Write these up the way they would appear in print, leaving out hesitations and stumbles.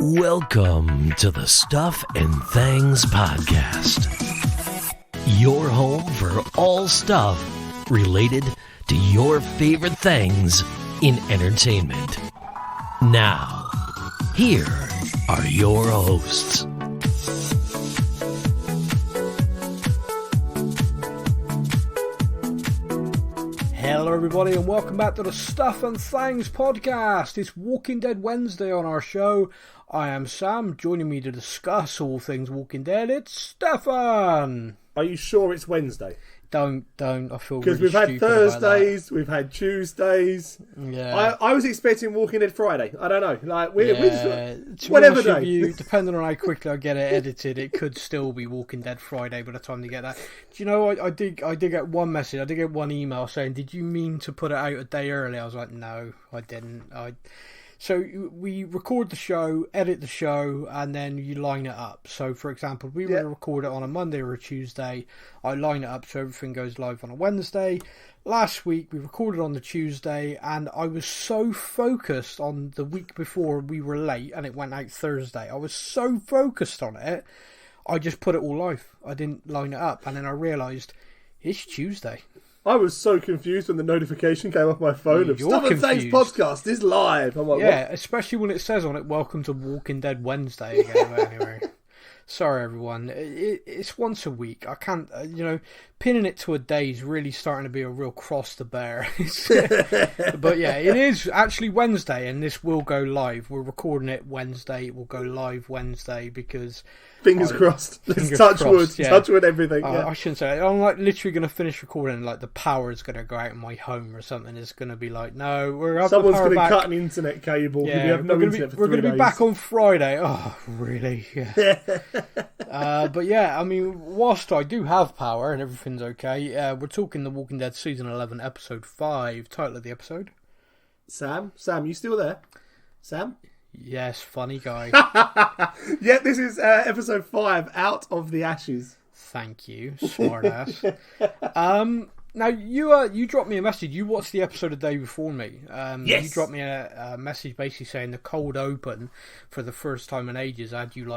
Welcome to the Stuff and Things Podcast. Your home for all stuff related to your favorite things in entertainment. Now, here are your hosts. Hello everybody and welcome back to the Stuff and Things Podcast. It's Walking Dead Wednesday on our show. I am Sam. Joining me to discuss all things Walking Dead, it's Stefan. Are you sure it's Wednesday? Don't. I feel because really we've had Thursdays, about we've had Tuesdays. Yeah, I was expecting Walking Dead Friday. I don't know. We're to whatever be honest with day. you, depending on how quickly I get it edited, it could still be Walking Dead Friday by the time they get that. Do you know? I did get one message. I did get one email saying, "Did you mean to put it out a day early?" I was like, "No, I didn't." So we record the show, edit the show, and then you line it up. So, for example, we were to record it on a Monday or a Tuesday. I line it up so everything goes live on a Wednesday. Last week, we recorded on the Tuesday, and I was so focused on the week before we were late, and it went out Thursday. I was so focused on it, I just put it all live. I didn't line it up, and then I realised it's Tuesday. I was so confused when the notification came off my phone of You're Stuff and Things confused. Podcast is live. I'm like, Yeah, what? especially when it says on it, "Welcome to Walking Dead Wednesday." Again, but anyway, sorry everyone. It's once a week. I can't, pinning it to a day is really starting to be a real cross to bear. But yeah, it is actually Wednesday, and this will go live. We're recording it Wednesday. It will go live Wednesday because. Fingers crossed. Fingers Let's touch crossed, wood. yeah. Touch wood everything. I shouldn't say it. I'm literally going to finish recording, and the power is going to go out in my home or something. It's going to be no, we're up. Someone's going to cut an internet cable. Yeah, we have no internet for 3 days. we're going to be back on Friday. Oh, really? Yeah. But yeah, I mean, whilst I do have power and everything's okay, we're talking The Walking Dead Season 11, Episode 5, title of the episode. Sam, you still there? Sam? Yes, funny guy. Yeah, this is episode 5, Out of the Ashes. Thank you, smartass. Now, you dropped me a message. You watched the episode a day before me. Yes. You dropped me a message basically saying the cold open for the first time in ages had you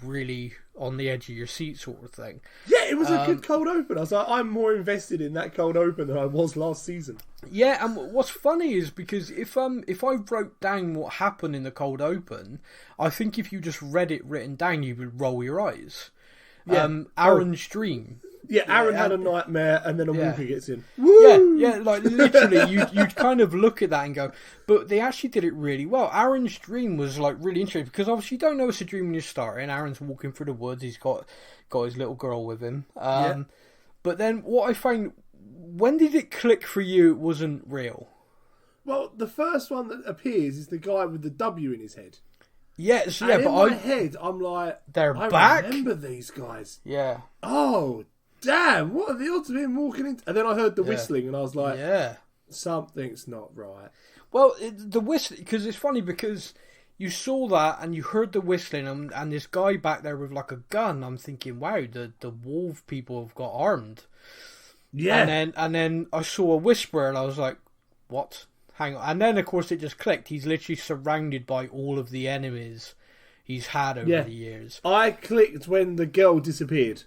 really on the edge of your seat sort of thing. Yeah, it was a good cold open. I was like, I'm more invested in that cold open than I was last season. Yeah, and what's funny is because if I wrote down what happened in the cold open, I think if you just read it written down, you would roll your eyes. Yeah. Aaron's dream. Yeah, Aaron had a nightmare, and then a walker gets in. Woo! Yeah, literally, you'd kind of look at that and go, but they actually did it really well. Aaron's dream was really interesting because obviously you don't know it's a dream when you're starting. Aaron's walking through the woods. He's got his little girl with him. But then what I find, when did it click for you? It wasn't real. Well, the first one that appears is the guy with the W in his head. Yes, and yeah, in but my head, I'm like, they're I back. remember these guys. Yeah. Oh, damn! What are the odds of him walking into? And then I heard the whistling, and I was like, yeah, something's not right. Well, the whistling, because it's funny because you saw that and you heard the whistling, and this guy back there with a gun. I'm thinking, wow, the wolf people have got armed. Yeah. And then I saw a whisper, and I was like, what? Hang on. And then, of course, it just clicked. He's literally surrounded by all of the enemies he's had over the years. I clicked when the girl disappeared.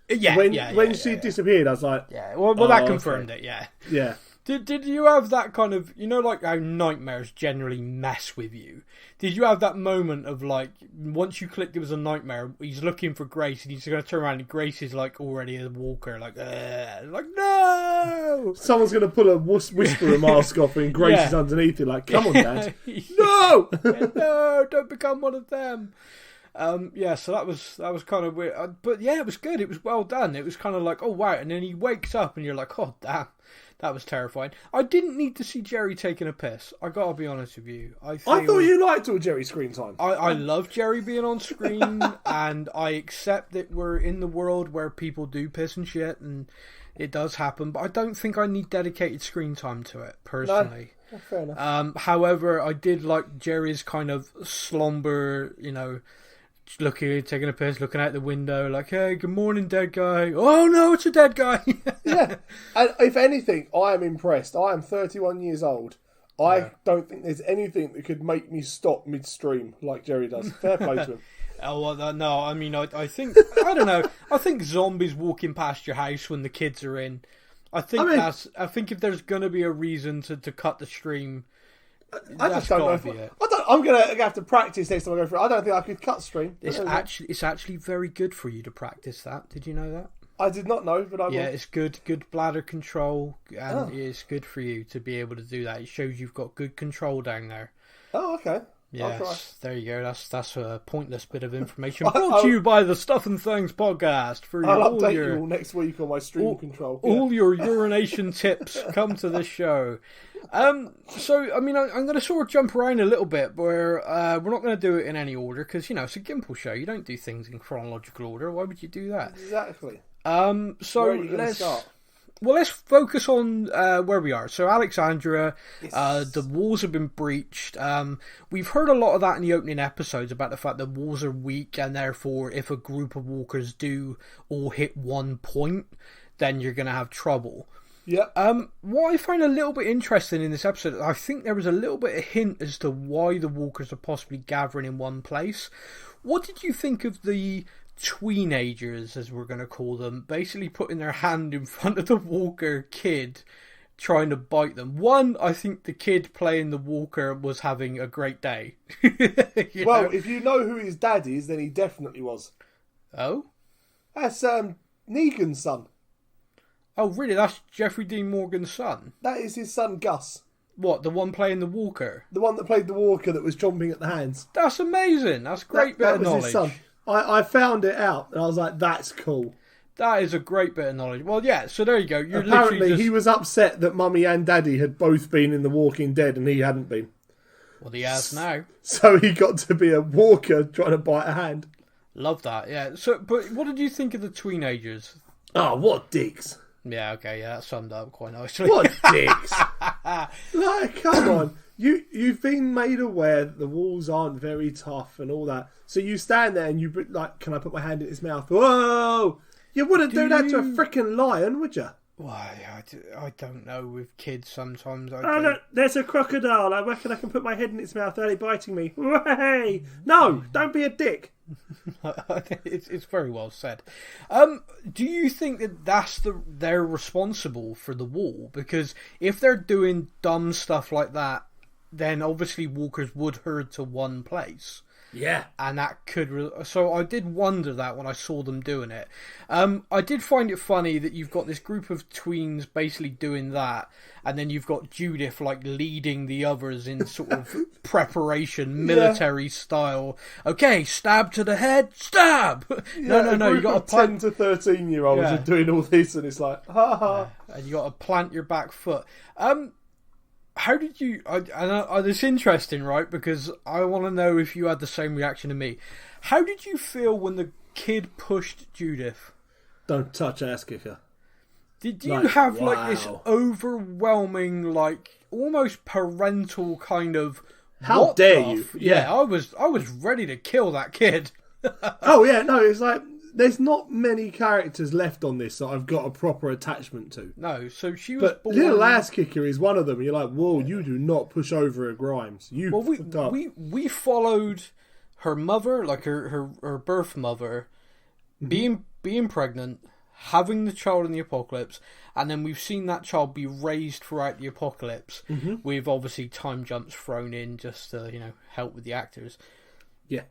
When she disappeared, I was like... Yeah, well that confirmed it, yeah. Yeah. Did you have that kind of... how nightmares generally mess with you? Did you have that moment of, once you clicked it was a nightmare, he's looking for Grace, and he's going to turn around, and Grace is, already a walker, no! Someone's going to pull a whisperer mask off, and Grace is underneath it, come on, Dad. No! No, don't become one of them. So that was kind of weird, but yeah, it was good. It was well done. It was kind of oh wow, and then he wakes up and you're like, oh damn, that was terrifying. I didn't need to see Jerry taking a piss. I gotta be honest with you. I thought you liked all Jerry's screen time. I love Jerry being on screen, and I accept that we're in the world where people do piss and shit, and it does happen. But I don't think I need dedicated screen time to it personally. No, fair enough. However, I did like Jerry's kind of slumber, looking, taking a piss, looking out the window, hey, good morning, dead guy. Oh no, it's a dead guy. Yeah. And if anything, I am impressed. I am 31 years old. I don't think there's anything that could make me stop midstream like Jerry does. Fair play to him. Oh, well, no, I mean, I think, I don't know, I think zombies walking past your house when the kids are in, I think if there's going to be a reason to cut the stream, I just don't know. I'm going to have to practice next time I go through it. I don't think I could cut stream. It's actually very good for you to practice that. Did you know that? I did not know, but I will. Yeah, it's good bladder control, and it's good for you to be able to do that. It shows you've got good control down there. Oh, okay. Yes, there you go. That's a pointless bit of information brought to you by the Stuff and Things podcast. I'll update you all next week on my stream control. All your urination tips come to this show. So, I mean, I'm going to sort of jump around a little bit, where we're not going to do it in any order, because, you know, it's a Gimple show. You don't do things in chronological order. Why would you do that? Exactly. So where are you going to start? Well, let's focus on where we are. So, Alexandria, Yes. the walls have been breached. We've heard a lot of that in the opening episodes about the fact that walls are weak, and therefore, if a group of walkers do all hit one point, then you're going to have trouble. Yep. What I find a little bit interesting in this episode, I think there was a little bit of hint as to why the walkers are possibly gathering in one place. What did you think of the tweenagers, as we're going to call them, basically putting their hand in front of the walker kid trying to bite them? One, I think the kid playing the walker was having a great day. Well, if you know who his dad is, then he definitely was. Oh? That's Negan's son. Oh, really? That's Jeffrey Dean Morgan's son? That is his son, Gus. What, the one playing the walker? The one that played the walker that was chomping at the hands. That's amazing. That's a great bit of knowledge. That was his son. I found it out, and I was like, that's cool. That is a great bit of knowledge. Well, yeah, so there you go. Apparently, he was upset that Mummy and Daddy had both been in The Walking Dead, and he hadn't been. Well, he has now. So he got to be a walker trying to bite a hand. Love that, yeah. So, but what did you think of the tweenagers? Oh, what dicks. Yeah, okay, yeah, that summed up quite nicely. What dicks? Like, come on. You've been made aware that the walls aren't very tough and all that. So you stand there and you like, can I put my hand in his mouth? Whoa! You wouldn't do that to a freaking lion, would you? Why, I don't know. With kids, sometimes look, there's a crocodile. I reckon I can put my head in its mouth without it biting me. Hey! No, don't be a dick. It's very well said. Do you think that they're responsible for the wall? Because if they're doing dumb stuff like that, then obviously walkers would herd to one place. Yeah. And that could... So I did wonder that when I saw them doing it. I did find it funny that you've got this group of tweens basically doing that, and then you've got Judith like leading the others in sort of preparation, military style. Okay, stab to the head, stab! Yeah, no, you got to 10 to 13-year-olds are doing all this, and it's like, ha ha. And you got to plant your back foot. How did you... it's interesting, right? Because I want to know if you had the same reaction to me. How did you feel when the kid pushed Judith? Don't touch ass kicker. Did you have like this overwhelming, like almost parental kind of... How dare you? Yeah, I was ready to kill that kid. Oh yeah, no, it's like... There's not many characters left on this that I've got a proper attachment to. No, so she was born... Little Ass Kicker is one of them. You're like, whoa, you do not push over a Grimes. We followed her mother, like her birth mother, being pregnant, having the child in the apocalypse, and then we've seen that child be raised throughout the apocalypse, with obviously time jumps thrown in just to, help with the actors. Yeah.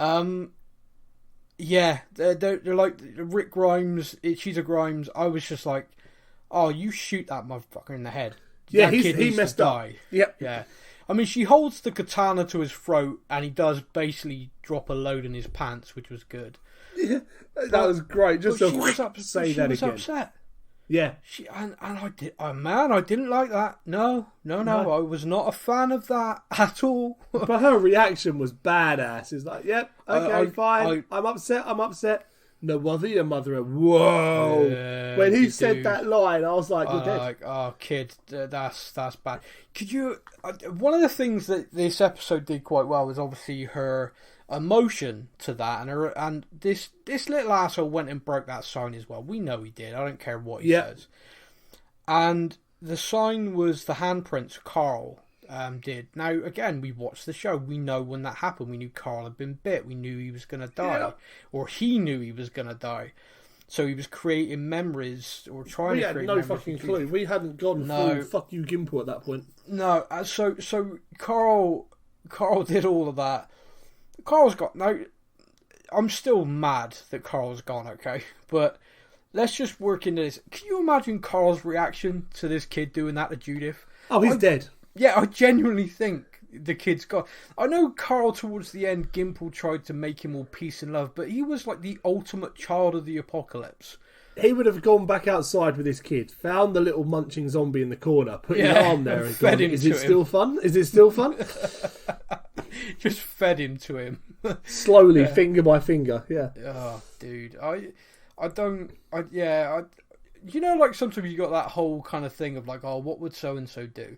Yeah, they're like Rick Grimes, Cheetah Grimes. I was just like, oh, you shoot that motherfucker in the head. Yeah, he messed up. Yep. Yeah. I mean, she holds the katana to his throat, and he does basically drop a load in his pants, which was good. Yeah, that was great. Just to say that again. She was upset. Yeah. I didn't like that. No. I was not a fan of that at all. But her reaction was badass. It's like, yep, okay, fine. I'm upset. No bother your mother. Whoa. Yeah, when he said that line, I was like, you're dead. Like, oh, kid, that's bad. Could you... one of the things that this episode did quite well was obviously her emotion to that, and this little asshole went and broke that sign as well. We know he did. I don't care what he says. And the sign was the handprints of Carl, did. Now, again, we watched the show. We know when that happened. We knew Carl had been bit. We knew he was going to die. Or he knew he was going to die. So he was creating memories, or trying to create memories. We had no fucking clue. We hadn't gone full fuck you Gimple at that point. No, so Carl did all of that. Carl's got... Now, I'm still mad that Carl's gone, okay? But let's just work into this. Can you imagine Carl's reaction to this kid doing that to Judith? Oh, he's dead. Yeah, I genuinely think the kid's gone. I know Carl, towards the end, Gimple tried to make him all peace and love, but he was like the ultimate child of the apocalypse. He would have gone back outside with his kid, found the little munching zombie in the corner, put his arm there and fed gone, him is to it still fun? Is it still fun? Just fed him to him. Slowly, finger by finger, yeah. Oh, dude. You know, like, sometimes you got that whole kind of thing of like, oh, what would so-and-so do?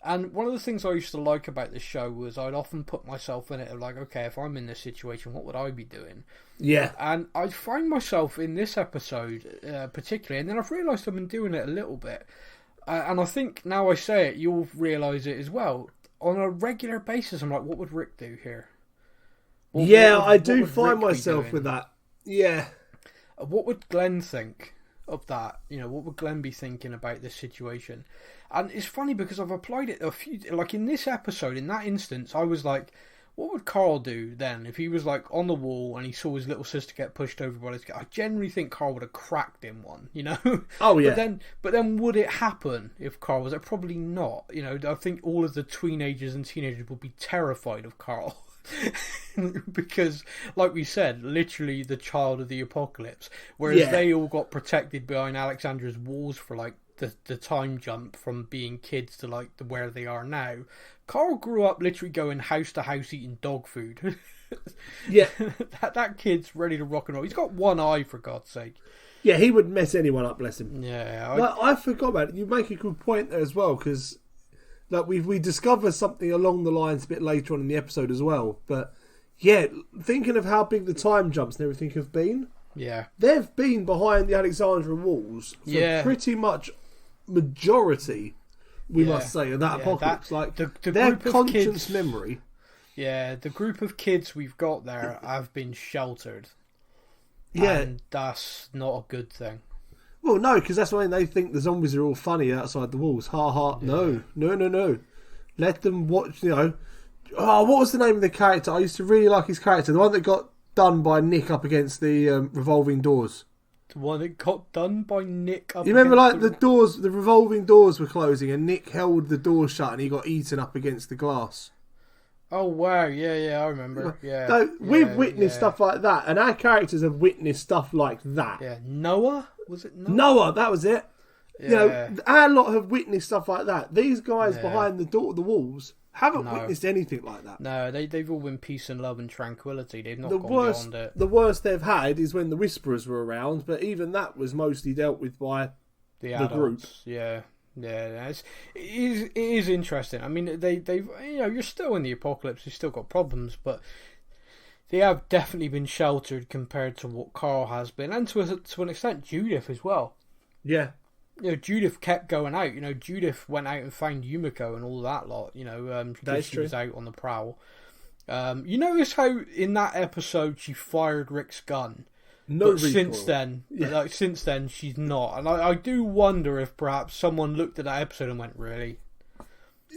And one of the things I used to like about this show was I'd often put myself in it of like, okay, if I'm in this situation, what would I be doing? Yeah. And I find myself in this episode particularly, and then I've realised I've been doing it a little bit. And I think now I say it, you'll realise it as well. On a regular basis, I'm like, what would Rick do here? I do find myself with that. Yeah. What would Glenn think of that? You know, what would Glenn be thinking about this situation? And it's funny because I've applied it a few... Like, in this episode, in that instance, I was like, what would Carl do then if he was, like, on the wall and he saw his little sister get pushed over by this guy? I generally think Carl would have cracked him one, you know? Oh, yeah. But then would it happen if Carl was there? Probably not. You know, I think all of the teenagers and teenagers would be terrified of Carl. Because, like we said, literally the child of the apocalypse. Whereas they all got protected behind Alexandra's walls for, like, the time jump from being kids to like where they are now. Carl grew up literally going house to house eating dog food. Yeah. that kid's ready to rock and roll. He's got one eye, for God's sake. Yeah, he would mess anyone up, bless him. Yeah. I forgot about it. You make a good point there as well, because like we discover something along the lines a bit later on in the episode as well. But yeah, thinking of how big the time jumps and everything have been. Yeah. They've been behind the Alexandra walls for pretty much majority, we must say, of that apocalypse. Like the their group of conscious kids, memory. Yeah, the group of kids we've got there have been sheltered. Yeah. And that's not a good thing. Well, no, because that's why they think the zombies are all funny outside the walls. Ha ha. Yeah. No. Let them watch, you know. Oh, what was the name of the character? I used to really like his character. The one that got done by Nick up against the revolving doors. The one that got done by Nick up. You remember, like, the revolving doors were closing and Nick held the door shut and he got eaten up against the glass. Oh, wow. Yeah, I remember. Yeah. So we've witnessed stuff like that, and our characters have witnessed stuff like that. Yeah. Noah? Was it Noah? Noah, that was it. Yeah. You know, our lot have witnessed stuff like that. These guys behind the walls haven't witnessed anything like that. No, they've all been peace and love and tranquility. They've not gone beyond it. The worst they've had is when the Whisperers were around, but even that was mostly dealt with by the group. Yeah, it is interesting. I mean, they've you know, you're still in the apocalypse. You've still got problems, but they have definitely been sheltered compared to what Carl has been, and to an extent, Judith as well. Yeah. You know, Judith kept going out. You know, Judith went out and found Yumiko and all that lot. You know, she was out on the prowl. You notice how in that episode she fired Rick's gun. No but since then, she's not. And I do wonder if perhaps someone looked at that episode and went, "Really?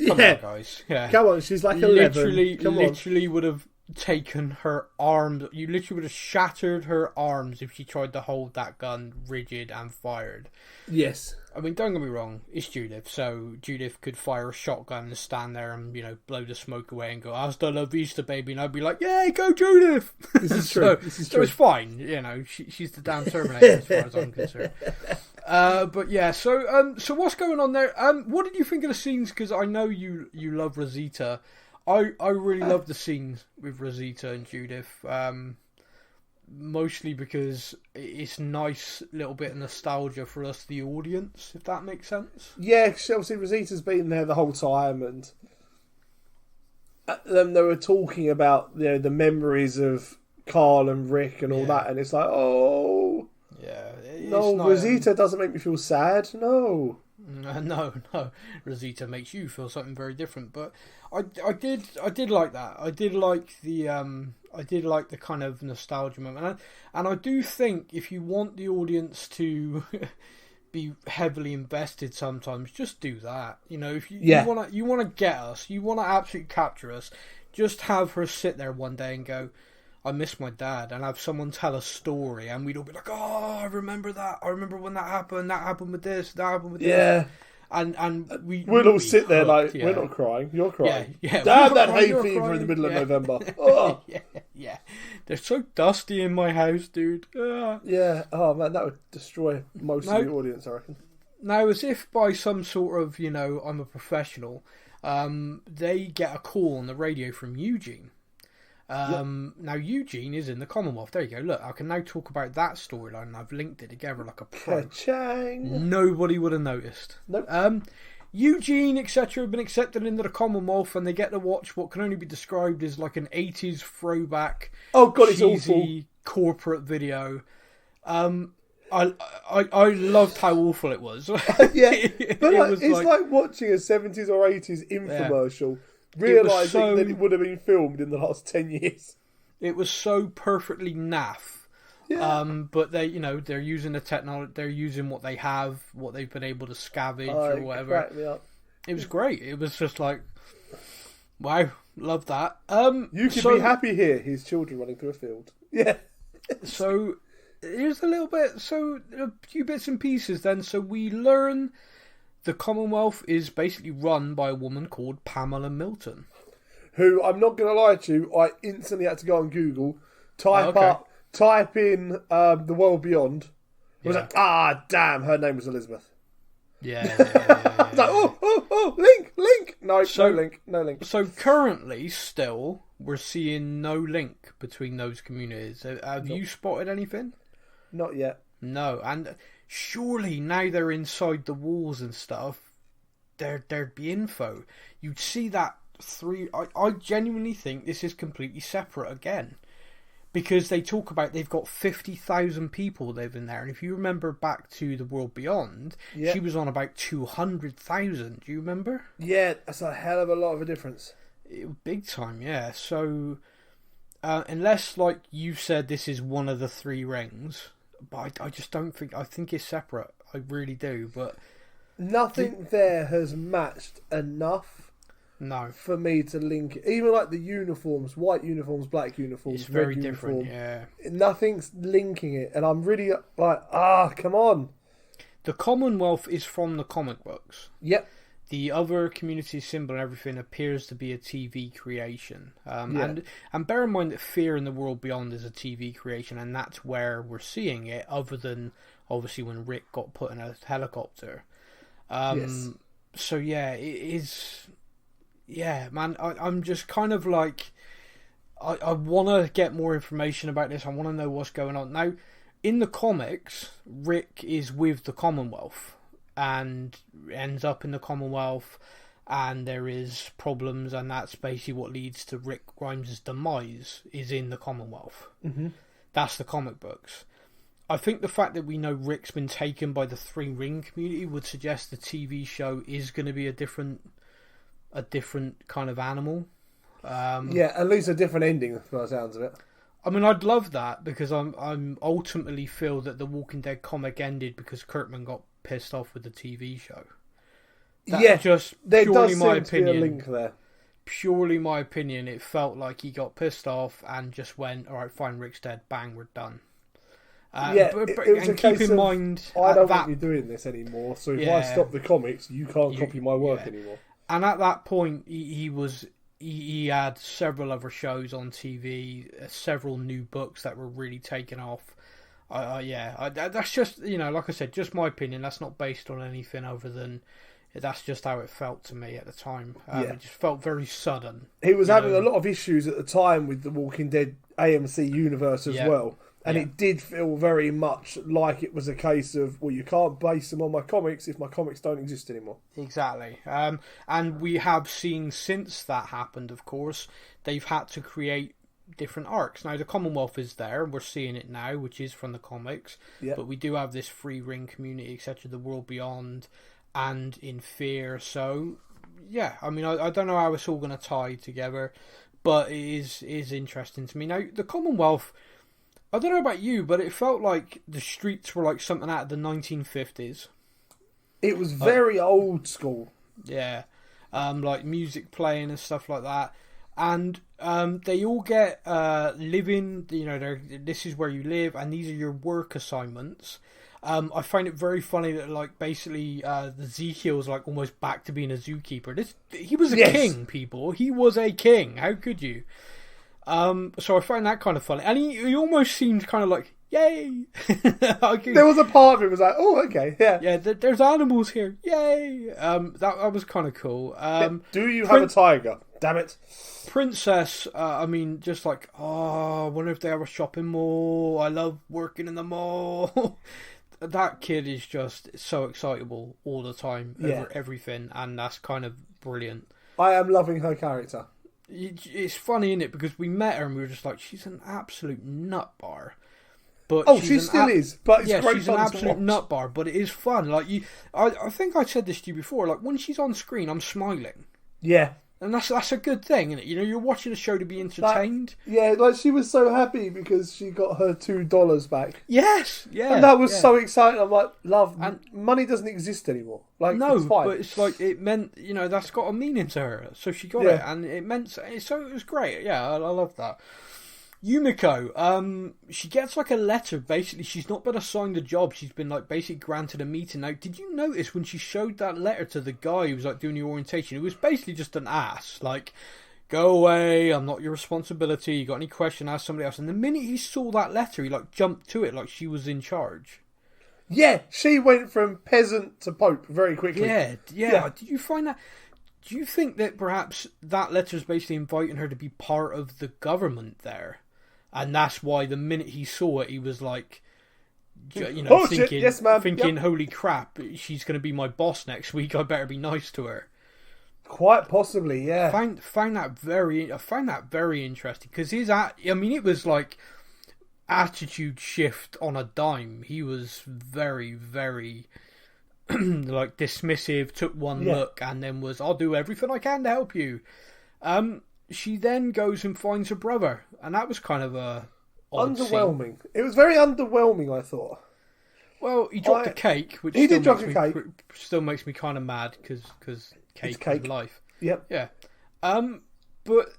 Come on, guys. Yeah, come on." She's like 11. Literally would have taken her arms. You literally would have shattered her arms if she tried to hold that gun rigid and fired. Yes. I mean, don't get me wrong, it's Judith, so Judith could fire a shotgun and stand there and, you know, blow the smoke away and go, "Hasta la vista, baby," and I'd be like, "Yay, go Judith!" This is true. So it's fine, you know, she's the damn Terminator as far as I'm concerned. But yeah, so what's going on there? What did you think of the scenes? Because I know you love Rosita. I really love the scenes with Rosita and Judith. Mostly because it's nice little bit of nostalgia for us, the audience, if that makes sense. Yeah, obviously Rosita's been there the whole time, and then they were talking about, you know, the memories of Carl and Rick and all that, and it's like, oh, yeah, no, Rosita doesn't make me feel sad. No, No, Rosita makes you feel something very different. But I did like that. I did like the kind of nostalgia moment, and I do think if you want the audience to be heavily invested, sometimes just do that. You know, if you want to get us, you want to absolutely capture us, just have her sit there one day and go, I miss my dad, and have someone tell a story, and we'd all be like, oh, I remember that. I remember when that happened with this, that happened with this. Yeah. And we'll all sit there hooked, like, we're not crying, you're crying. Yeah. Damn that hay fever in the middle of November. Oh. Yeah. They're so dusty in my house, dude. Yeah, oh man, that would destroy most of the audience, I reckon. Now, as if by some sort of, I'm a professional, they get a call on the radio from Eugene. Now, Eugene is in the Commonwealth. There you go. Look, I can now talk about that storyline, and I've linked it together like a pro. Ka-chang. Nobody would have noticed. Nope. Eugene, etc., have been accepted into the Commonwealth, and they get to watch what can only be described as like an 80s throwback, it's cheesy awful. corporate video. I loved how awful it was. Yeah, but it's like watching a 70s or 80s infomercial. Realising that it would have been filmed in the last 10 years. It was so perfectly naff. Yeah. But they're using the technology, they're using what they have, what they've been able to scavenge or whatever. Cracked me up. It was great. It was just like, wow, love that. You can be happy here. His children running through a field. Yeah. So here's a few bits and pieces then. So we learn the Commonwealth is basically run by a woman called Pamela Milton. Who, I'm not going to lie to you, I instantly had to go on Google, type in The World Beyond. I was like, damn, her name was Elizabeth. Yeah. I was like, link. No link. So currently, still, we're seeing no link between those communities. Have you spotted anything? Not yet. No, and surely now they're inside the walls and stuff, there'd be info. You'd see that I genuinely think this is completely separate again. Because they talk about they've got 50,000 people living there. And if you remember back to The World Beyond, she was on about 200,000. Do you remember? Yeah, that's a hell of a lot of a difference. Big time, yeah. So, unless, like you said, this is one of the three rings... But I just don't think... I think it's separate. I really do, but... Nothing there has matched enough for me to link it. Even like the uniforms, white uniforms, black uniforms, it's very red different, uniform, Nothing's linking it, and I'm really like, come on. The Commonwealth is from the comic books. Yep. The other community symbol and everything appears to be a TV creation. And bear in mind that Fear in the World Beyond is a TV creation, and that's where we're seeing it, other than obviously when Rick got put in a helicopter. Yes. So yeah, it is... Yeah, man, I'm just kind of like... I want to get more information about this. I want to know what's going on. Now, in the comics, Rick is with the Commonwealth and ends up in the Commonwealth, and there is problems, and that's basically what leads to Rick Grimes' demise, is in the Commonwealth. Mm-hmm. That's the comic books. I think the fact that we know Rick's been taken by the Three Ring community would suggest the TV show is going to be a different kind of animal. At least a different ending, by the sounds of it. I mean, I'd love that, because I'm ultimately feel that the Walking Dead comic ended because Kirkman got pissed off with the TV show. Just there purely does my seem opinion. to be a link there. Purely my opinion, it felt like he got pissed off and just went, "All right, fine, Rick's dead. Bang, we're done." It was a case keep in mind, I don't want you doing this anymore. So if I stop the comics, you can't copy my work anymore. And at that point, he had several other shows on TV, several new books that were really taken off. That's just, like I said, just my opinion. That's not based on anything other than that's just how it felt to me at the time. It just felt very sudden. He was having a lot of issues at the time with the Walking Dead AMC universe as well. And it did feel very much like it was a case of, well, you can't base them on my comics if my comics don't exist anymore. Exactly. And we have seen since that happened, of course, they've had to create different arcs. Now, the Commonwealth is there, and we're seeing it now, which is from the comics. But we do have this Free Ring community, etc., the World Beyond. and in fear. So, yeah, I mean, I don't know how it's all going to tie together, but it is interesting to me. Now, the Commonwealth, I don't know about you, but it felt like the streets were like something out of the 1950s. It was very old school. Yeah, like music playing and stuff like that. And they all get living, this is where you live, and these are your work assignments. I find it very funny that, like, basically, Ezekiel's, like, almost back to being a zookeeper. He was a king, people. He was a king. How could you? So I find that kind of funny. And he almost seemed kind of like, yay! There was a part of it was like, oh, okay, yeah. Yeah, there's animals here. Yay! That was kind of cool. Do you have a tiger? Damn it. Princess, I mean, just like, I wonder if they have a shopping mall. I love working in the mall. That kid is just so excitable all the time over everything, and that's kind of brilliant. I am loving her character. It's funny, isn't it? Because we met her and we were just like, she's an absolute nut bar. But she still is. But it's great she's fun an absolute to nut bar. But it is fun. Like I think I said this to you before. Like when she's on screen, I'm smiling. Yeah. And that's a good thing, isn't it? You're watching a show to be entertained. Like she was so happy because she got her $2 back. Yes, yeah. And that was so exciting. I'm like, love, and money doesn't exist anymore. Like, no, it's fine. But it's like, it meant, that's got a meaning to her. So she got it, and it meant, so it was great. Yeah, I love that. Yumiko, she gets like a letter. Basically, she's not been assigned a job. She's been like basically granted a meeting. Now, did you notice when she showed that letter to the guy who was like doing the orientation? It was basically just an ass. Like, go away. I'm not your responsibility. You got any question? Ask somebody else. And the minute he saw that letter, he like jumped to it like she was in charge. Yeah, she went from peasant to pope very quickly. Yeah. Did you find that? Do you think that perhaps that letter is basically inviting her to be part of the government there? And that's why the minute he saw it, he was like, thinking, shit. Yes, ma'am. Thinking, holy crap, she's going to be my boss next week. I better be nice to her. Quite possibly, yeah. I find that very interesting because it was like attitude shift on a dime. He was very, very like dismissive. Took one look and then was, I'll do everything I can to help you. She then goes and finds her brother, and that was kind of a odd underwhelming. Scene. It was very underwhelming, I thought. Well, he dropped a cake, which still makes me kind of mad because cake is life. Yep. Yeah. But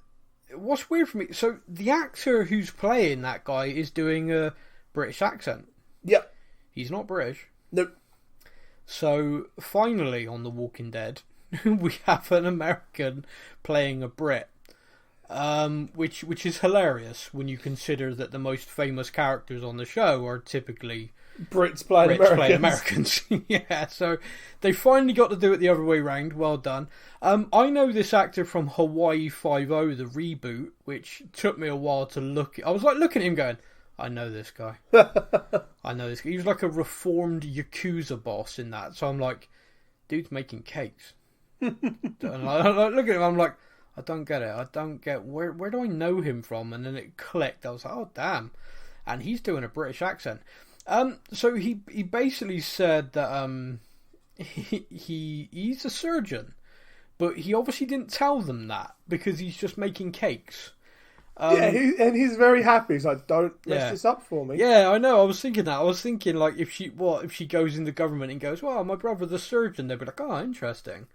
what's weird for me? So the actor who's playing that guy is doing a British accent. Yep. He's not British. Nope. So finally, on The Walking Dead, we have an American playing a Brit. Which is hilarious when you consider that the most famous characters on the show are typically Brits playing Americans. Yeah, so they finally got to do it the other way round. Well done. I know this actor from Hawaii Five-0, the reboot, which took me a while to look. I was like looking at him going, I know this guy. I know this guy. He was like a reformed Yakuza boss in that. So I'm like, dude's making cakes. And I look at him, I'm like, I don't get it. I don't get where do I know him from? And then it clicked. I was like, oh damn, and he's doing a British accent. So he basically said that he's a surgeon, but he obviously didn't tell them that because he's just making cakes. And he's very happy. He's like, don't mess this up for me. Yeah, I know. I was thinking that. I was thinking like if she goes in the government and goes, well, my brother's a surgeon, they'd be like, oh, interesting.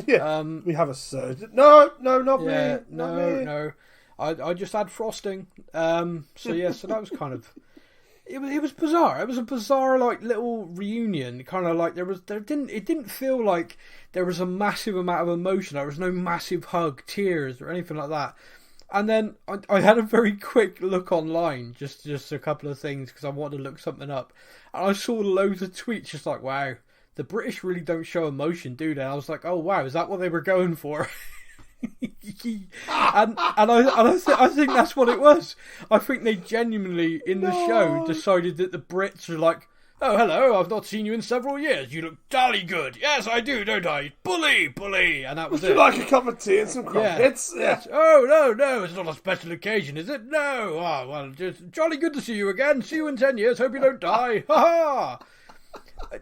Yeah, we have a surgeon. No, not me. No. I just had frosting. So that was kind of. It was bizarre. It was a bizarre like little reunion. Kind of like it didn't feel like there was a massive amount of emotion. There was no massive hug, tears, or anything like that. And then I had a very quick look online, just a couple of things because I wanted to look something up, and I saw loads of tweets just like, wow. The British really don't show emotion, do they? I was like, oh wow, is that what they were going for? and I think that's what it was. I think they genuinely, in the show, decided that the Brits are like, oh hello, I've not seen you in several years. You look jolly good. Yes, I do, don't I? Bully. And that was it. Would you like a cup of tea and some crumpets? Yes. Oh, no, it's not a special occasion, is it? No. Oh, well, just jolly good to see you again. See you in 10 years. Hope you don't die. Ha ha.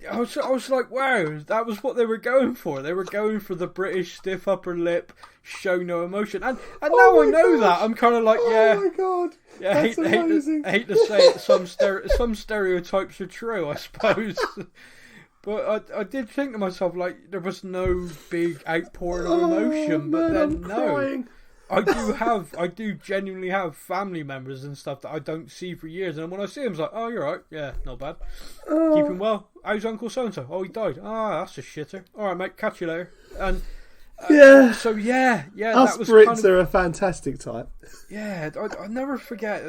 I was like, wow, that was what they were going for. They were going for the British stiff upper lip, show no emotion. And now I know that. I'm kind of like, yeah. Oh my god. Yeah, That's amazing. hate to say it, some stereotypes are true, I suppose. But I did think to myself, like, there was no big outpouring of emotion. But then, I'm crying. I do genuinely have family members and stuff that I don't see for years, and when I see them, it's like, oh, you're right, yeah, not bad, keeping well. How's Uncle so and so? Oh, he died. Ah, that's a shitter. All right, mate, catch you later. And so yeah, us that was Brits kind of, are a fantastic type. Yeah, I never forget.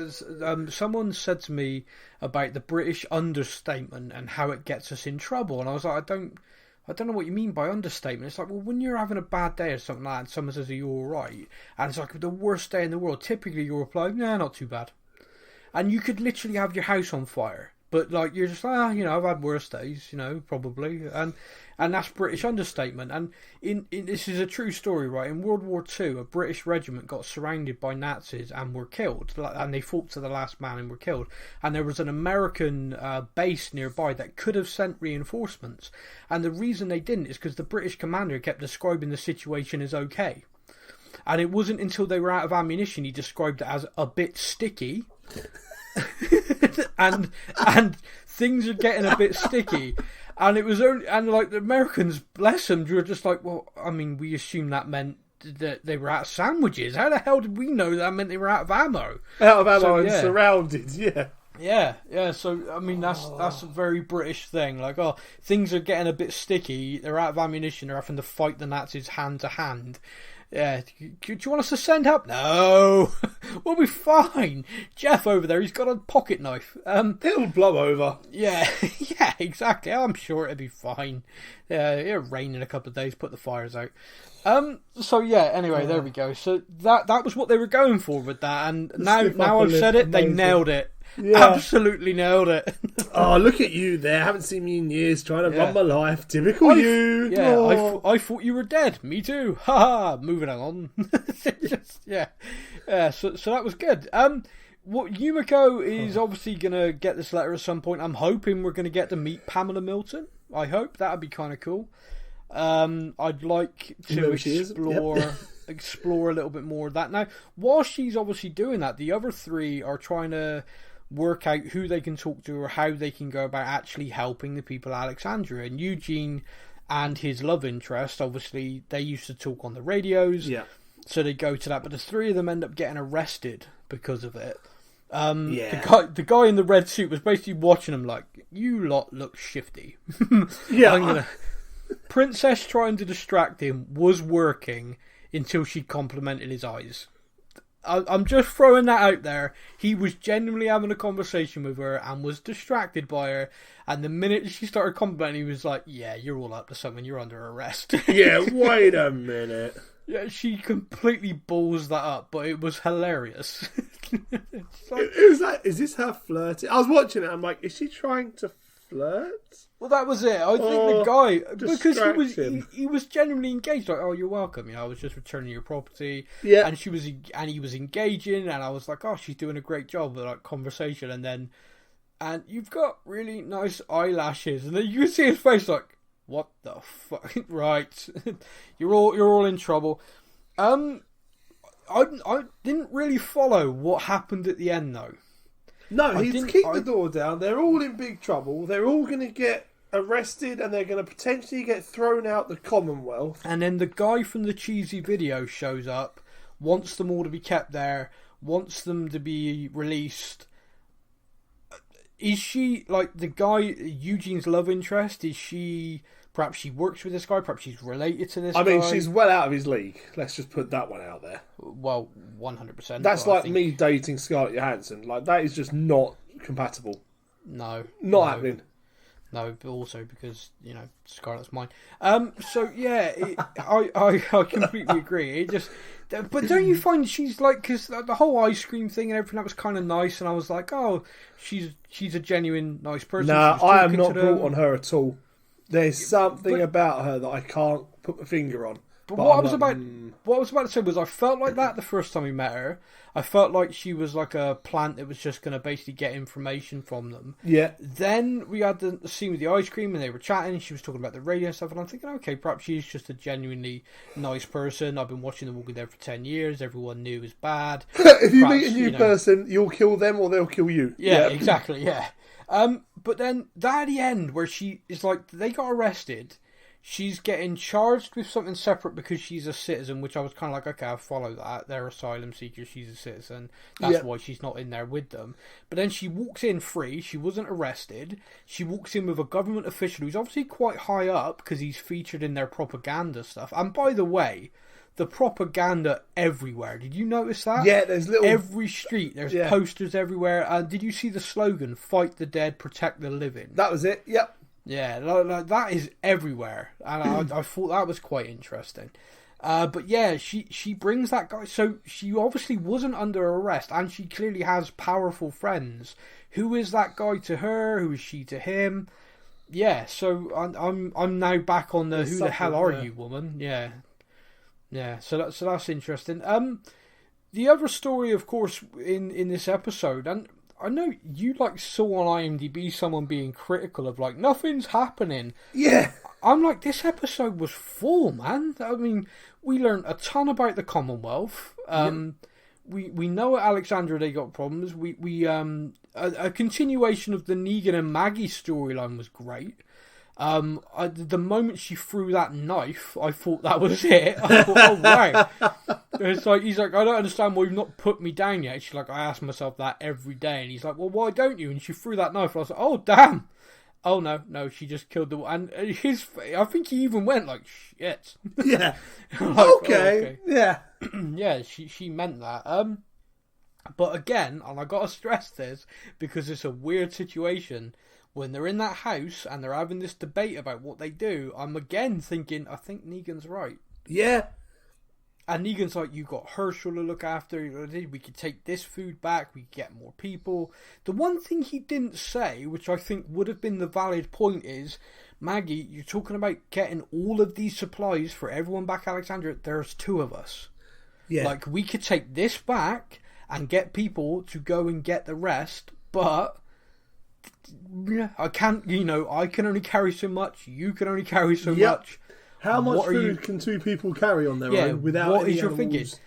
Someone said to me about the British understatement and how it gets us in trouble, and I was like, I don't know what you mean by understatement. It's like, well, when you're having a bad day or something like that, and someone says, are you alright? And it's like the worst day in the world. Typically, you'll reply, nah, not too bad. And you could literally have your house on fire. But, like, you're just like, I've had worse days, probably. And that's British understatement. And this is a true story, right? In World War II, a British regiment got surrounded by Nazis and were killed. And they fought to the last man and were killed. And there was an American base nearby that could have sent reinforcements. And the reason they didn't is because the British commander kept describing the situation as okay. And it wasn't until they were out of ammunition he described it as a bit sticky. and things are getting a bit sticky, and it was only, and like the Americans, bless them, were just like, well, I mean, we assumed that meant that they were out of sandwiches. How the hell did we know that meant they were out of ammo? And surrounded, yeah. So I mean, that's a very British thing. Like, oh, things are getting a bit sticky. They're out of ammunition. They're having to fight the Nazis hand to hand. Yeah, do you want us to send help? No, we'll be fine. Jeff over there, he's got a pocket knife. It'll blow over. Yeah, yeah, exactly. I'm sure it'll be fine. Yeah, it'll rain in a couple of days. Put the fires out. So yeah. Anyway, there we go. So that was what they were going for with that, and now I've said it. They nailed it. Yeah. Absolutely nailed it. Oh, look at you there. Haven't seen me in years trying to run my life. Typical you. Yeah, oh. I thought you were dead. Me too. Ha. Moving on. So that was good. What Yumiko is obviously going to get this letter at some point. I'm hoping we're going to get to meet Pamela Milton. I hope. That would be kind of cool. I'd like to explore a little bit more of that. Now, while she's obviously doing that, the other three are trying to work out who they can talk to or how they can go about actually helping the people of Alexandria. And Eugene and his love interest, obviously, they used to talk on the radios. Yeah. So they go to that, but the three of them end up getting arrested because of it. The guy in the red suit was basically watching them like, you lot look shifty. Yeah. Princess trying to distract him was working until she complimented his eyes. I'm just throwing that out there. He was genuinely having a conversation with her and was distracted by her. And the minute she started complimenting, he was like, yeah, you're all up to something. You're under arrest. Yeah, wait a minute. Yeah, she completely balls that up, but it was hilarious. It was like, is this her flirting? I was watching it. I'm like, is she trying to flirt? Well, that was it. I think the guy, because he was genuinely engaged. Like, oh, you're welcome. I was just returning your property. Yeah. And he was engaging, and I was like, oh, she's doing a great job with like conversation. And you've got really nice eyelashes, and then you can see his face like, what the fuck? Right, you're all in trouble. I didn't really follow what happened at the end though. No, he's kicked the door down. They're all in big trouble. They're all going to get arrested and they're going to potentially get thrown out the Commonwealth. And then the guy from the cheesy video shows up, wants them all to be kept there, wants them to be released. Is she, like, the guy, Eugene's love interest? Is she... Perhaps she works with this guy. Perhaps she's related to this guy. I mean, she's well out of his league. Let's just put that one out there. Well, 100%. That's like me dating Scarlett Johansson. Like, that is just not compatible. No. Not happening. No, but also because, Scarlett's mine. So, yeah, I completely agree. It just... But don't you find she's like... Because the whole ice cream thing and everything, that was kind of nice. And I was like, oh, she's a genuine nice person. Nah, I am not brought on her at all. There's something about her that I can't put my finger on. But what what I was about to say was I felt like that the first time we met her. I felt like she was like a plant that was just going to basically get information from them. Yeah. Then we had the scene with the ice cream and they were chatting and she was talking about the radio and stuff, and I'm thinking, okay, perhaps she's just a genuinely nice person. I've been watching The Walking Dead for 10 years. Everyone knew it was bad. If you Perhaps, meet a new person, you'll kill them or they'll kill you. Yeah, exactly, yeah. But then that at the end where she is like, they got arrested. She's getting charged with something separate because she's a citizen, which I was kind of like, okay, I'll follow that. They're asylum seekers, she's a citizen. That's why she's not in there with them. But then she walks in free. She wasn't arrested. She walks in with a government official who's obviously quite high up because he's featured in their propaganda stuff. And by the way, the propaganda everywhere. Did you notice that? Yeah, there's little... Every street, there's posters everywhere. And did you see the slogan, fight the dead, protect the living? That was it, yep. Yeah, like that is everywhere, and I thought that was quite interesting. But yeah, she brings that guy. So she obviously wasn't under arrest, and she clearly has powerful friends. Who is that guy to her? Who is she to him? Yeah, so I'm now back on the who the hell are you, woman? Yeah. So that's interesting. The other story, of course, in this episode, and I know you saw on IMDb someone being critical of nothing's happening. Yeah. I'm like, this episode was full, man. I mean, we learned a ton about the Commonwealth. We know at Alexandria they got problems. A continuation of the Negan and Maggie storyline was great. The moment she threw that knife, I thought that was it. I thought, oh wow. It's like, he's like, I don't understand why you've not put me down yet. She's like, I ask myself that every day. And he's like, well, why don't you? And she threw that knife. And I was like, oh damn. Oh no, she just killed the... And I think he even went like, shit. Yeah. Like, okay. Yeah. Yeah, she meant that. But again, and I gotta stress this, because it's a weird situation, when they're in that house and they're having this debate about what they do, I'm again thinking, I think Negan's right. Yeah. And Negan's like, you got Herschel to look after, we could take this food back, we could get more people. The one thing he didn't say, which I think would have been the valid point, is, Maggie, you're talking about getting all of these supplies for everyone back at Alexandria, there's 2 of us. Yeah. We could take this back and get people to go and get the rest, but I can't, I can only carry so much, you can only carry so much. How much food can 2 people carry on their own without what any is your animals? thinking?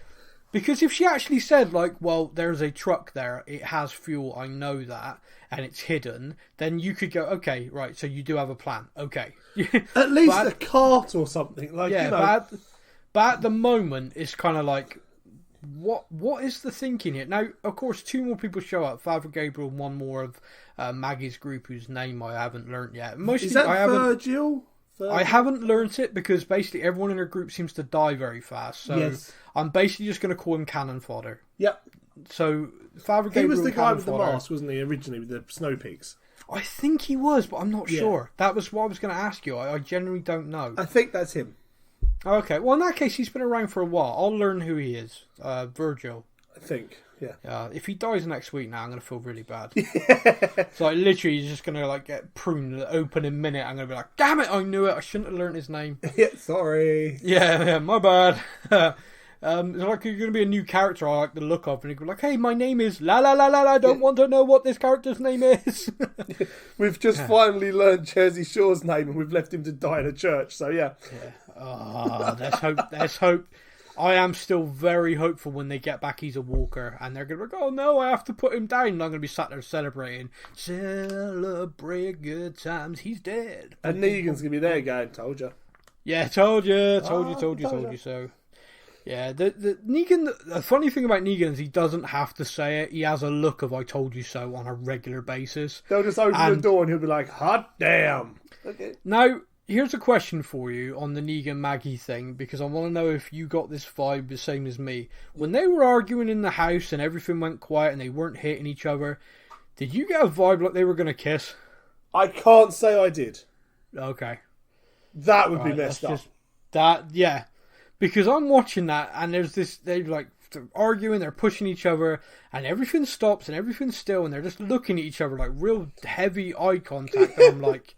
Because if she actually said, well, there's a truck there, it has fuel, I know that, and it's hidden, then you could go, okay, right, so you do have a plan, okay. At least a cart or something. But at the moment, it's kind of like, what is the thinking here? Now, of course, 2 more people show up, Father Gabriel and 1 more of Maggie's group, whose name I haven't learnt yet. Mostly, is that Virgil? I haven't learnt it because basically everyone in her group seems to die very fast. So I'm basically just going to call him cannon fodder. Yep. So Father Gabriel, he was the guy with fodder, the mask, wasn't he? Originally with the snow peaks. I think he was, but I'm not sure. That was what I was going to ask you. I genuinely don't know. I think that's him. Okay. Well, in that case, he's been around for a while. I'll learn who he is. Virgil. I think. Yeah. If he dies next week now, I'm going to feel really bad. So literally, he's just going to get pruned in the opening minute. I'm going to be like, damn it, I knew it. I shouldn't have learnt his name. Sorry. Yeah, my bad. It's like you're going to be a new character I like the look of, and you go like, hey, my name is la la la la la. I don't want to know what this character's name is. We've just finally learned Jersey Shore's name, and we've left him to die in a church. So yeah. Oh, let's hope. Let's hope. I am still very hopeful when they get back he's a walker, and they're going to be like, oh no, I have to put him down, and I'm going to be sat there celebrating. Celebrate good times, he's dead. And Negan's going to be there again, told you. Yeah, told you so. Yeah, the Negan, the funny thing about Negan is he doesn't have to say it, he has a look of I told you so on a regular basis. They'll just open the door and he'll be like, hot damn. Okay. Now, here's a question for you on the Negan-Maggie thing, because I want to know if you got this vibe the same as me. When they were arguing in the house and everything went quiet and they weren't hitting each other, did you get a vibe like they were going to kiss? I can't say I did. Okay. That would be messed up. Yeah. Because I'm watching that and there's this, they're arguing, they're pushing each other, and everything stops and everything's still and they're just looking at each other like real heavy eye contact. And I'm like...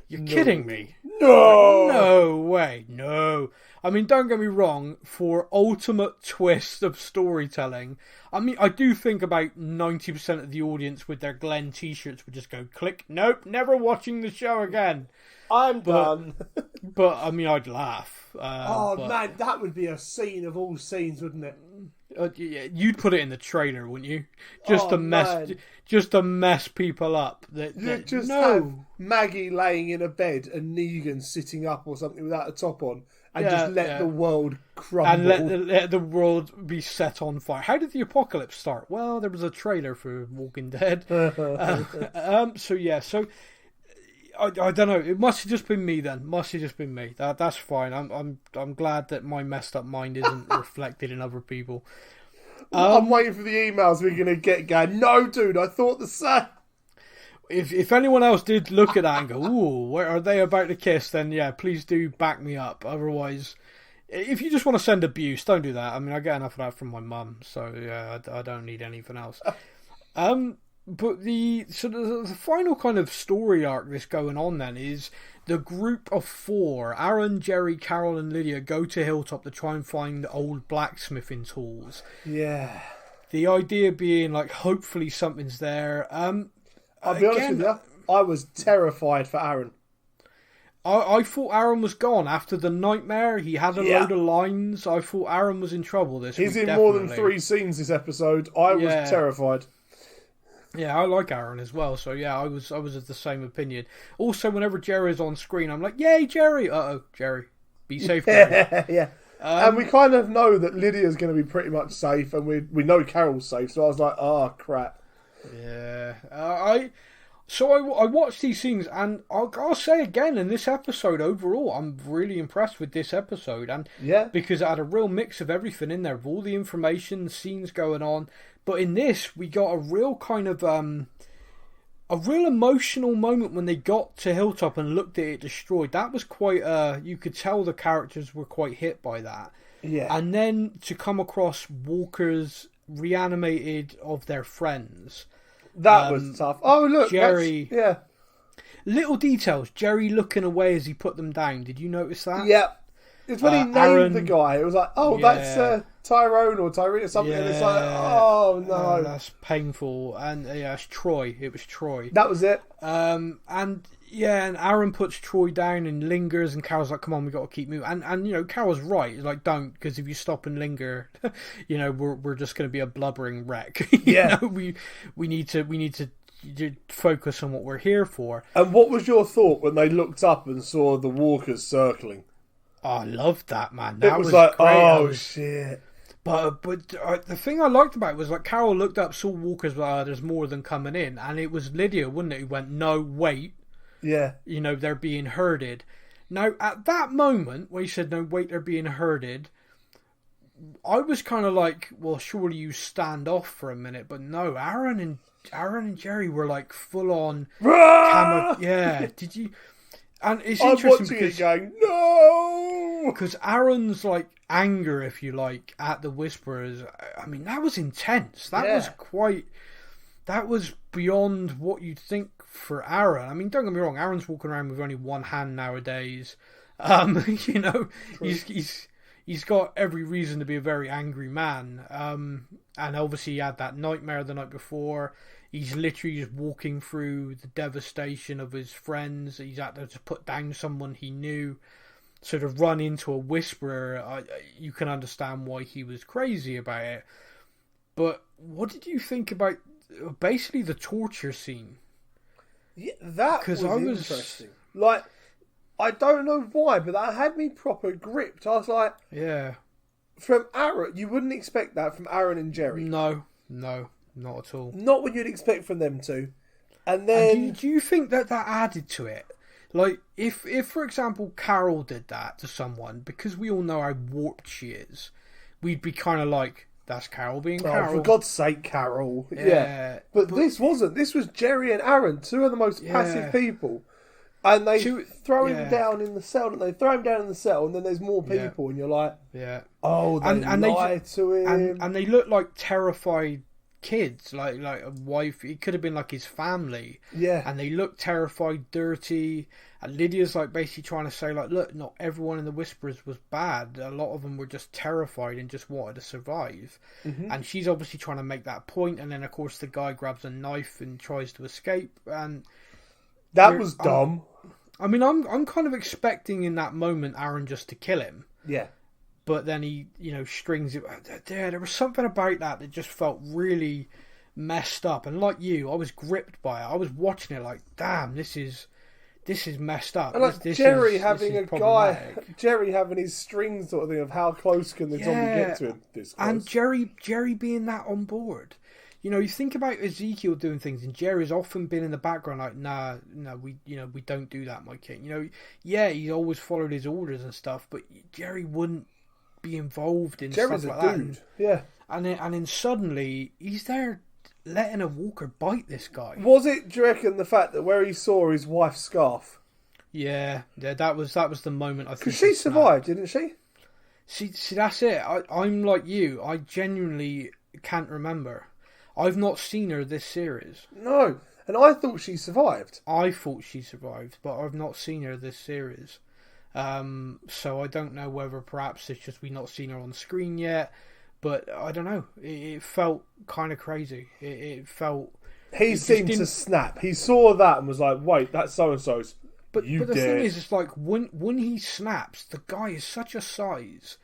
You're kidding me? No! No way, no. I mean, don't get me wrong, for ultimate twist of storytelling, I mean, I do think about 90% of the audience with their Glenn t-shirts would just go, click, nope, never watching the show again. I'm done. But, I mean, I'd laugh. Man, that would be a scene of all scenes, wouldn't it? Yeah, you'd put it in the trailer, wouldn't you? Just to mess people up. Have Maggie laying in a bed and Negan sitting up or something without a top on, and just let the world crumble. And let the world be set on fire. How did the apocalypse start? Well, there was a trailer for Walking Dead. So I don't know. It must have just been me then. Must have just been me. That's fine. I'm glad that my messed up mind isn't reflected in other people. I'm waiting for the emails we're gonna get. Going, no, dude, I thought the same. If anyone else did look at that and go, ooh, where are they about to kiss? Then yeah, please do back me up. Otherwise, if you just want to send abuse, don't do that. I mean, I get enough of that from my mum, so yeah, I don't need anything else. But the final kind of story arc that's going on then is the group of four, Aaron, Jerry, Carol and Lydia, go to Hilltop to try and find old blacksmithing tools. Yeah. The idea being like hopefully something's there. I'll be honest with you, I was terrified for Aaron. I thought Aaron was gone after the nightmare. He had a load of lines. I thought Aaron was in trouble this week. He's in more than 3 scenes this episode. I was terrified. Yeah, I like Aaron as well, so yeah, I was of the same opinion. Also, whenever Jerry's on screen, I'm like, yay, Jerry! Uh-oh, Jerry. Be safe, Jerry. Yeah. And we kind of know that Lydia's going to be pretty much safe, and we know Carol's safe, so I was like, oh, crap. Yeah. I watched these scenes, and I'll say again, in this episode, overall, I'm really impressed with this episode, and because it had a real mix of everything in there, of all the information, scenes going on. But in this, we got a real kind of a real emotional moment when they got to Hilltop and looked at it destroyed. That was quite you could tell the characters were quite hit by that. Yeah. And then to come across Walker's reanimated of their friends. That was tough. Oh, look, Jerry. Yeah. Little details. Jerry looking away as he put them down. Did you notice that? Yeah. It's when he named Aaron, the guy. It was like, that's Tyrone or Tyree or something. And it's like, oh no, that's painful. And it's Troy. It was Troy. That was it. And Aaron puts Troy down and lingers, and Carol's like, "Come on, we got to keep moving." And Carol's right. It's like, don't, because if you stop and linger, we're just going to be a blubbering wreck. We need to focus on what we're here for. And what was your thought when they looked up and saw the walkers circling? Oh, I loved that, man. That was like, great. Oh shit! But the thing I liked about it was like Carol looked up, saw walkers, there's more than coming in, and it was Lydia, wasn't it, who went, "No, wait." Yeah. They're being herded. Now, at that moment when he said, "No, wait, they're being herded," I was kind of like, well, surely you stand off for a minute, but no, Aaron and Jerry were like full on. Yeah, did you? And it's interesting because going, no, because Aaron's like anger, if you like, at the Whisperers. I mean, that was intense. That was beyond what you'd think for Aaron. I mean, don't get me wrong. Aaron's walking around with only one hand nowadays. He's got every reason to be a very angry man. And obviously he had that nightmare the night before. He's literally just walking through the devastation of his friends. He's had to put down someone he knew. So to run into a Whisperer, you can understand why he was crazy about it. But what did you think about basically the torture scene? Yeah, that was interesting. Like, I don't know why, but that had me proper gripped. I was like, yeah. From Aaron, you wouldn't expect that from Aaron and Jerry. No, not at all. Not what you'd expect from them two. And then... And do you think that added to it? Like, if for example, Carol did that to someone, because we all know how warped she is, we'd be kind of like, that's Carol being Carol. Oh, for God's sake, Carol. Yeah. But this wasn't. This was Jerry and Aaron, two of the most passive people. And they throw him down in the cell, and they throw him down in the cell, and then there's more people, and you're like, oh, they lie to him. And they look like terrified kids, like a wife. It could have been like his family. Yeah. And they look terrified, dirty. And Lydia's like basically trying to say like, look, not everyone in the Whisperers was bad. A lot of them were just terrified and just wanted to survive. Mm-hmm. And she's obviously trying to make that point. And then of course the guy grabs a knife and tries to escape. And that was dumb. I mean, I'm kind of expecting in that moment Aaron just to kill him. Yeah. But then he, strings it. There was something about that just felt really messed up. And like you, I was gripped by it. I was watching it like, damn, this is messed up. And like Jerry having his string sort of thing of how close can the zombie get to him this close. And Jerry being that on board. You think about Ezekiel doing things, and Jerry's often been in the background like, no, we don't do that, my king. He always followed his orders and stuff, but Jerry wouldn't be involved in Jerry's stuff a like dude. that. Yeah. And then suddenly he's there letting a walker bite this guy. Was it, do you reckon, the fact that where he saw his wife's scarf? Yeah, that was the moment I think. Because she survived, didn't she? See, that's it. I'm like you. I genuinely can't remember. I've not seen her this series. No, and I thought she survived. I thought she survived, but I've not seen her this series. So I don't know whether perhaps it's just we've not seen her on screen yet. But I don't know. It felt kind of crazy. It felt... He seemed to snap. He saw that and was like, wait, that's so-and-so's. But the thing is, it's like when he snaps, the guy is such a size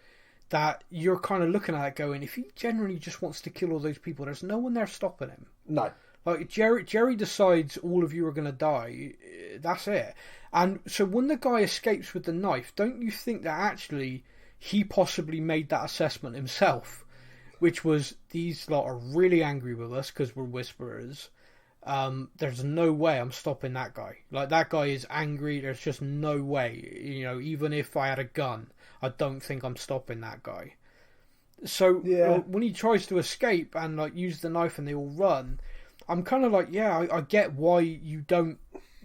that you're kind of looking at it going, if he generally just wants to kill all those people, there's no one there stopping him. No. Like, Jerry decides all of you are going to die. That's it. And so when the guy escapes with the knife, don't you think that actually he possibly made that assessment himself? Which was, these lot are really angry with us because we're Whisperers. There's no way I'm stopping that guy. Like, that guy is angry. There's just no way. Even if I had a gun, I don't think I'm stopping that guy. So when he tries to escape and like use the knife and they all run, I'm kind of like, I get why you don't.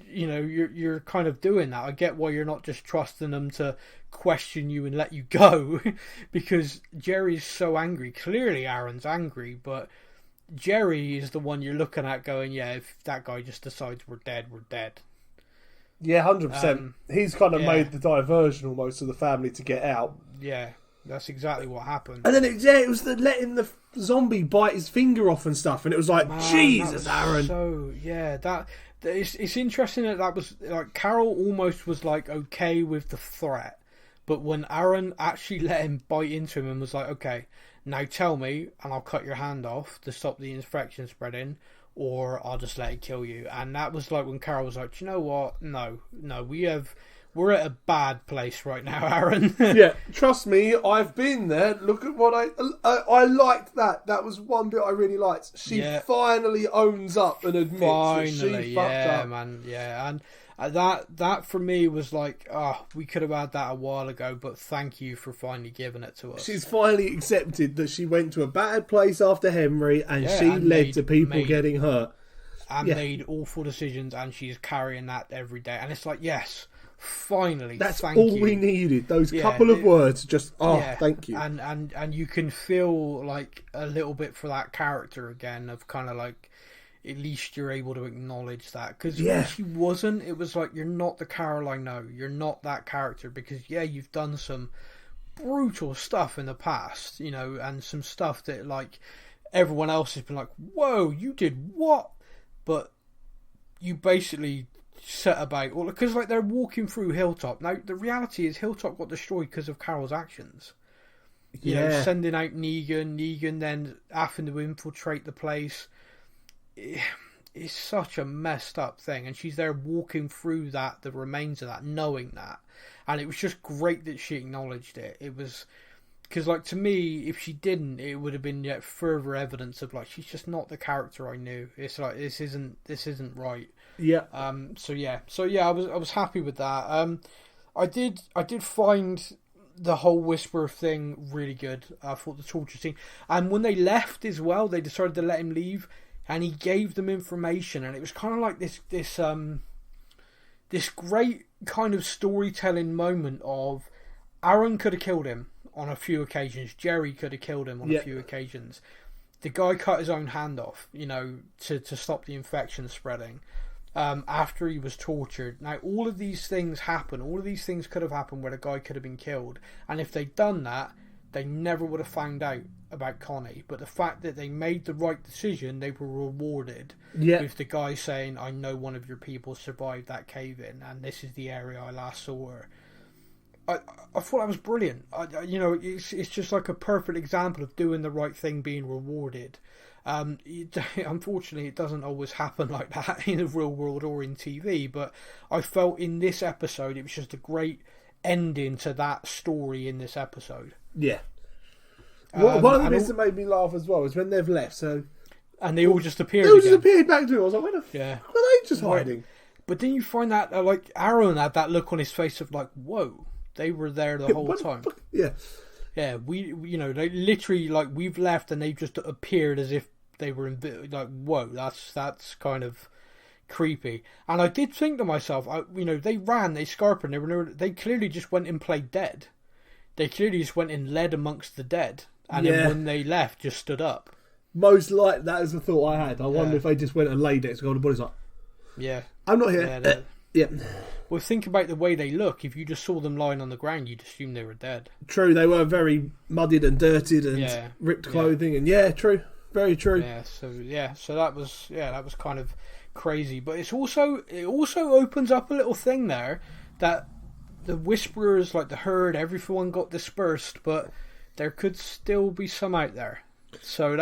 You're kind of doing that. I get why you're not just trusting them to question you and let you go, because Jerry's so angry. Clearly, Aaron's angry, but Jerry is the one you're looking at going, if that guy just decides we're dead, we're dead. Yeah, 100%. He's kind of made the diversion almost of the family to get out. Yeah, that's exactly what happened. And then it was letting the zombie bite his finger off and stuff, and it was like, Jesus, Aaron. So it's interesting that was like Carol almost was like okay with the threat, but when Aaron actually let him bite into him and was like, okay, now tell me and I'll cut your hand off to stop the infection spreading, or I'll just let it kill you. And that was like when Carol was like, you know what, no, we're at a bad place right now, Aaron. Yeah, trust me, I've been there. Look at what I liked that. That was one bit I really liked. She finally owns up and admits that she fucked up. Man, yeah, and that for me was like, we could have had that a while ago, but thank you for finally giving it to us. She's finally accepted that she went to a bad place after Henry, and she led to people getting hurt. And made awful decisions, and she's carrying that every day. And it's like, yes, finally, that's thank all you. We needed. Those couple of words, just thank you. And you can feel like a little bit for that character again, of kind of like, at least you're able to acknowledge that, because when she wasn't, it was like, you're not the Carol I know, you're not that character, because you've done some brutal stuff in the past, and some stuff that like everyone else has been like, whoa, you did what? But you basically set about, because like they're walking through Hilltop. Now the reality is Hilltop got destroyed because of Carol's actions. You know, sending out Negan then having to infiltrate the place. It's such a messed up thing, and she's there walking through that, the remains of that, knowing that, and it was just great that she acknowledged it. It was, because like, to me, if she didn't, it would have been yet further evidence of like, she's just not the character I knew. It's like, this isn't right. Yeah. So I was happy with that. I did find the whole Whisperer thing really good. I thought the torture scene, and when they left as well, they decided to let him leave, and he gave them information, and it was kind of like this great kind of storytelling moment of Aaron could have killed him on a few occasions. Jerry could have killed him on a few occasions. the guy cut his own hand off, to stop the infection spreading. After he was tortured. Now, all of these things happen. All of these things could have happened where the guy could have been killed. And if they'd done that, they never would have found out about Connie. But the fact that they made the right decision, they were rewarded with the guy saying, I know one of your people survived that cave-in, and this is the area I last saw her. I thought that was brilliant. It's just like a perfect example of doing the right thing being rewarded. Unfortunately, it doesn't always happen like that in the real world or in TV, but I felt in this episode it was just a great ending to that story in this episode. Yeah. One of the bits that made me laugh as well is when they've left, and they all just appeared. They all just appeared back to him. I was like, where the fuck were they just hiding? But then you find that like Aaron had that look on his face of like, whoa, they were there the whole time. Yeah. Yeah, they literally, like, we've left and they've just appeared as if they were in, like, whoa, that's kind of creepy. And I did think to myself, they ran, they scarpered, they clearly just went and played dead. They clearly just went and led amongst the dead. And then when they left, just stood up. Most like that is the thought I had. I wonder if they just went and laid next to Golden Body's like, yeah, I'm not here. Yeah. Well, think about the way they look. If you just saw them lying on the ground, you'd assume they were dead. True, they were very muddied and dirtied and ripped clothing, and true, very true. So that was kind of crazy. But it also opens up a little thing there that the Whisperers, like the herd, everyone got dispersed, but there could still be some out there. So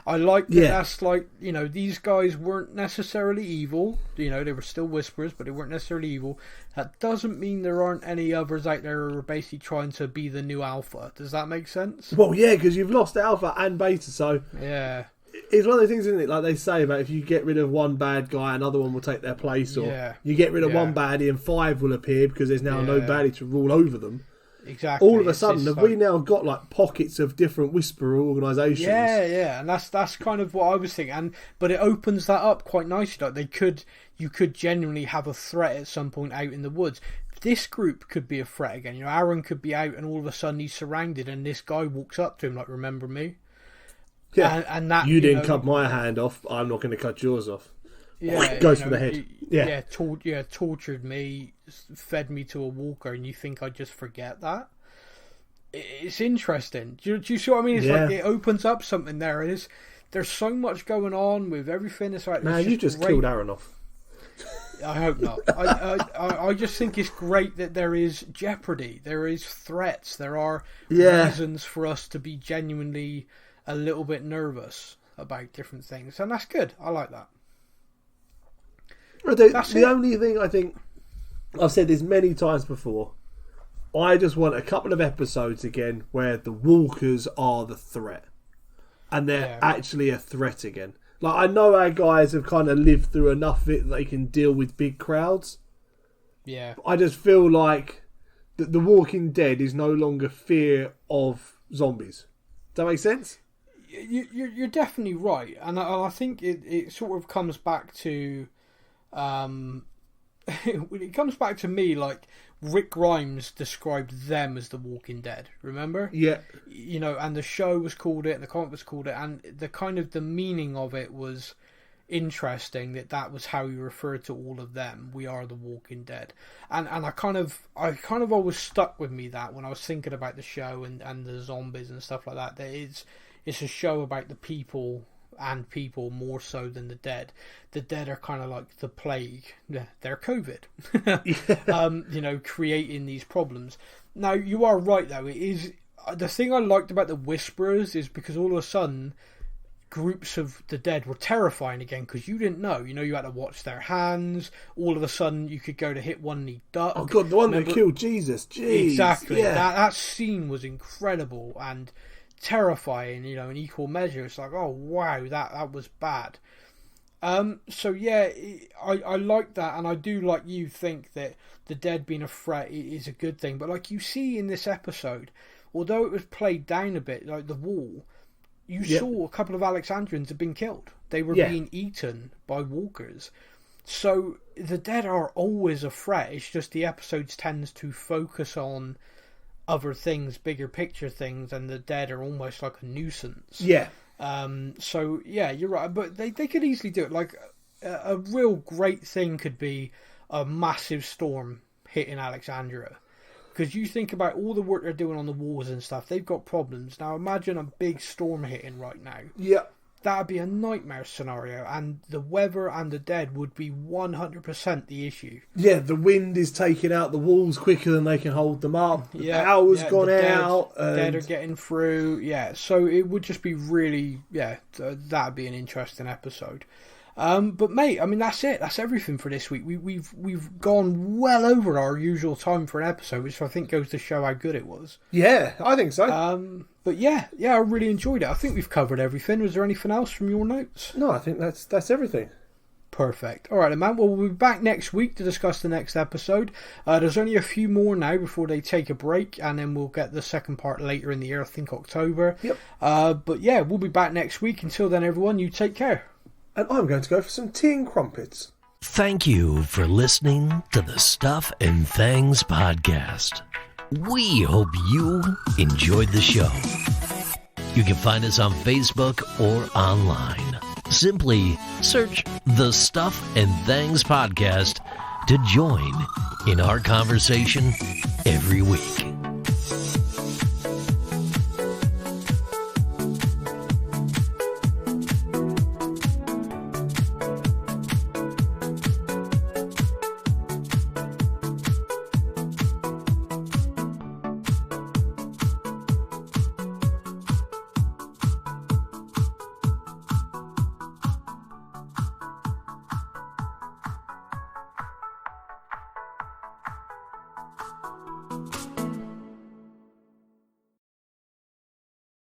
I like that. That's like, these guys weren't necessarily evil. They were still Whisperers, but they weren't necessarily evil. That doesn't mean there aren't any others out there who are basically trying to be the new Alpha. Does that make sense? Well, yeah, because you've lost Alpha and Beta, so it's one of the things, isn't it? Like they say about if you get rid of one bad guy, another one will take their place, or you get rid of one baddie and 5 will appear because there's now no baddie to rule over them. Exactly. All of a sudden, have we now got like pockets of different Whisperer organisations? Yeah, and that's kind of what I was thinking. But it opens that up quite nicely. Like you could genuinely have a threat at some point out in the woods. This group could be a threat again. Aaron could be out, and all of a sudden he's surrounded, and this guy walks up to him like, "Remember me?" Yeah, and that you didn't cut my hand off. I'm not going to cut yours off. Yeah, goes for the head. Tortured me, fed me to a walker, and you think I'd just forget that? It's interesting. Do you see what I mean? It's like it opens up something there. There's so much going on with everything. It's like, man, you just killed Aaron off. I hope not. I just think it's great that there is jeopardy. There is threats. There are reasons for us to be genuinely a little bit nervous about different things, and that's good. I like that. The only thing I think, I've said this many times before, I just want a couple of episodes again where the walkers are the threat and they're actually a threat again. Like, I know our guys have kind of lived through enough of it that they can deal with big crowds. Yeah. I just feel like the Walking Dead is no longer fear of zombies. Does that make sense? You're definitely right, and I think it sort of comes back to it comes back to me like Rick Grimes described them as the Walking Dead. Remember? Yeah. And the show was called it, and the comic was called it, and the meaning of it was interesting. That was how he referred to all of them. We are the Walking Dead, and I kind of always stuck with me that when I was thinking about the show and the zombies and stuff like that. That it's a show about the people. And people more so than the dead. The dead are kind of like the plague. They're COVID. Creating these problems. Now, you are right, though. It is the thing I liked about the Whisperers is because all of a sudden groups of the dead were terrifying again because you didn't know. You had to watch their hands. All of a sudden, you could go to hit one and he'd duck. Oh, God, the one that killed Jesus. Jeez. Exactly. Yeah. That scene was incredible and terrifying, in equal measure. It's like, oh wow, that was bad. I like that, and I do, like you, think that the dead being a threat is a good thing. But like you see in this episode, although it was played down a bit, like the wall, you saw a couple of Alexandrians had been killed. They were being eaten by walkers. So the dead are always a threat. It's just the episodes tends to focus on other things, bigger picture things, and the dead are almost like a nuisance. Yeah. So yeah, you're right, but they could easily do it. Like a real great thing could be a massive storm hitting Alexandria. Because you think about all the work they're doing on the walls and stuff, they've got problems. Now imagine a big storm hitting right now. Yeah. That'd be a nightmare scenario, and the weather and the dead would be 100% the issue. Yeah, the wind is taking out the walls quicker than they can hold them up. The power's gone out. Dead are getting through. Yeah, so it would just be really, that'd be an interesting episode. But mate, I mean that's it. That's everything for this week. We've gone well over our usual time for an episode, which I think goes to show how good it was. Yeah, I think so. But yeah, I really enjoyed it. I think we've covered everything. Was there anything else from your notes? No, I think that's everything. Perfect. All right, then, man. Well, we'll be back next week to discuss the next episode. There's only a few more now before they take a break, and then we'll get the second part later in the year. I think October. Yep. But yeah, we'll be back next week. Until then, everyone, you take care. And I'm going to go for some tea and crumpets. Thank you for listening to the Stuff and Things podcast. We hope you enjoyed the show. You can find us on Facebook or online. Simply search the Stuff and Things podcast to join in our conversation every week.